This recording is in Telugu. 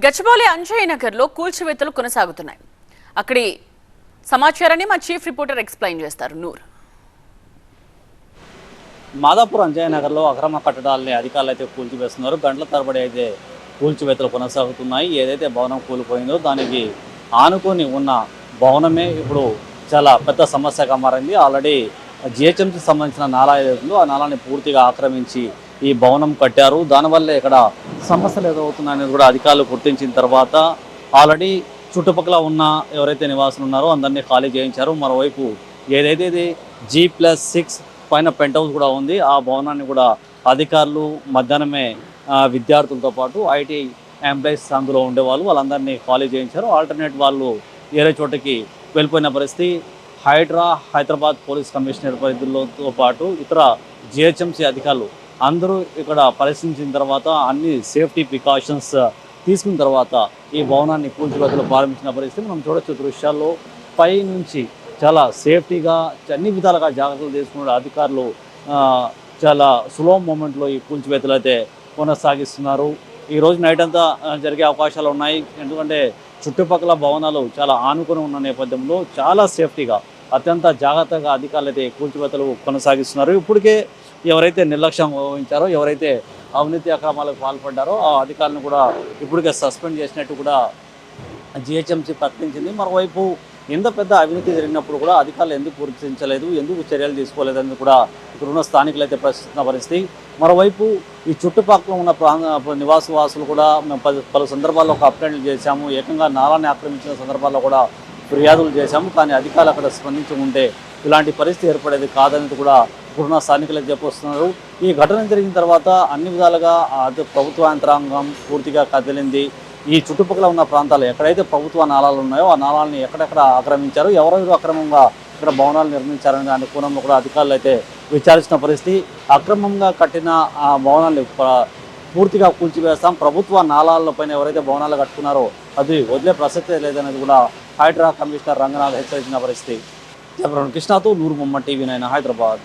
గచ్చిబౌలి అంజయ్ నగర్లో కూల్చివేతలు కొనసాగుతున్నాయి. అక్కడి సమాచారాన్ని మా చీఫ్ రిపోర్టర్ ఎక్స్ప్లెయిన్ చేస్తారు నూర్. మాదాపూర్ అంజయ్ నగర్లో అక్రమ కట్టడాలని అధికారులు అయితే కూల్చివేస్తున్నారు. గంటల తరబడి అయితే కూల్చివేతలు కొనసాగుతున్నాయి. ఏదైతే భవనం కూలిపోయిందో దానికి ఆనుకొని ఉన్న భవనమే ఇప్పుడు చాలా పెద్ద సమస్యగా మారింది. ఆల్రెడీ జిహెచ్ఎంసీ సంబంధించిన నాలా ఏదైతుందో ఆ నాలాన్ని పూర్తిగా ఆక్రమించి ఈ భవనం కట్టారు. దానివల్లే ఇక్కడ సమస్యలు ఎదురవుతున్నాయనేది కూడా అధికారులు గుర్తించిన తర్వాత ఆల్రెడీ చుట్టుపక్కల ఉన్న ఎవరైతే నివాసులు ఉన్నారో అందరినీ ఖాళీ చేయించారు. మరోవైపు ఏదైతే ఇది G+6 పైన పెంట్ హౌస్ కూడా ఉంది, ఆ భవనాన్ని కూడా అధికారులు మధ్యాహ్నమే విద్యార్థులతో పాటు ఐటీ ఎంప్లాయీస్ అందులో ఉండేవాళ్ళు వాళ్ళందరినీ ఖాళీ చేయించారు. ఆల్టర్నేట్ వాళ్ళు వేరే చోటకి వెళ్ళిపోయిన పరిస్థితి. హైదరాబాద్ పోలీస్ కమిషనర్ పరిధులతో పాటు ఇతర జిహెచ్ఎంసీ అధికారులు అందరూ ఇక్కడ పరిశీలించిన తర్వాత అన్ని సేఫ్టీ ప్రికాషన్స్ తీసుకున్న తర్వాత ఈ భవనాన్ని కూల్చివేతలు ప్రారంభించిన పరిస్థితి మనం చూడొచ్చు. దృశ్యాల్లో పై నుంచి చాలా సేఫ్టీగా అన్ని విధాలుగా జాగ్రత్తలు తీసుకున్న అధికారులు చాలా స్లో మూమెంట్లో ఈ కూల్చివేతలు అయితే కొనసాగిస్తున్నారు. ఈరోజు నైట్ అంతా జరిగే అవకాశాలు ఉన్నాయి. ఎందుకంటే చుట్టుపక్కల భవనాలు చాలా ఆనుకొని ఉన్న నేపథ్యంలో చాలా సేఫ్టీగా అత్యంత జాగ్రత్తగా అధికారులు అయితే కూల్చివేతలు కొనసాగిస్తున్నారు. ఇప్పటికే ఎవరైతే నిర్లక్ష్యం వహించారో, ఎవరైతే అవినీతి అక్రమాలకు పాల్పడ్డారో ఆ అధికారులను కూడా ఇప్పటికే సస్పెండ్ చేసినట్టు కూడా జిహెచ్ఎంసీ ప్రకటించింది. మరోవైపు ఎంత పెద్ద అవినీతి జరిగినప్పుడు కూడా అధికారులు ఎందుకు గుర్తించలేదు, ఎందుకు చర్యలు తీసుకోలేదని కూడా ఇక్కడున్న స్థానికులు అయితే ప్రశ్నిస్తున్న పరిస్థితి. మరోవైపు ఈ చుట్టుపక్కల ఉన్న నివాసవాసులు కూడా మేము పలు సందర్భాల్లో కంప్లైంట్లు చేశాము, ఏకంగా నాలాన్ని ఆక్రమించిన సందర్భాల్లో కూడా ఫిర్యాదులు చేశాము, కానీ అధికారులు అక్కడ స్పందించి ఉంటే ఇలాంటి పరిస్థితి ఏర్పడేది కాదనేది కూడా ఇప్పుడున్న స్థానికులకు చెప్పొస్తున్నారు. ఈ ఘటన జరిగిన తర్వాత అన్ని విధాలుగా ప్రభుత్వ యంత్రాంగం పూర్తిగా కదిలింది. ఈ చుట్టుపక్కల ఉన్న ప్రాంతాలు ఎక్కడైతే ప్రభుత్వ నాళాలు ఉన్నాయో ఆ నాళాలని ఎక్కడెక్కడ ఆక్రమించారు, ఎవరెవరు అక్రమంగా ఇక్కడ భవనాలు నిర్మించారనే దాని కోణంలో కూడా అధికారులు అయితే విచారించిన పరిస్థితి. అక్రమంగా కట్టిన ఆ భవనాన్ని పూర్తిగా కూల్చివేస్తాం, ప్రభుత్వ నాళాలపైన ఎవరైతే భవనాలు కట్టుకున్నారో అది వదిలే ప్రసక్తే లేదనేది కూడా హైడ్రా కమిషనర్ రంగనాథ్ హెచ్చరించిన పరిస్థితి. కృష్ణతో నూరు మొహమ్మద్, TV9 హైదరాబాద్.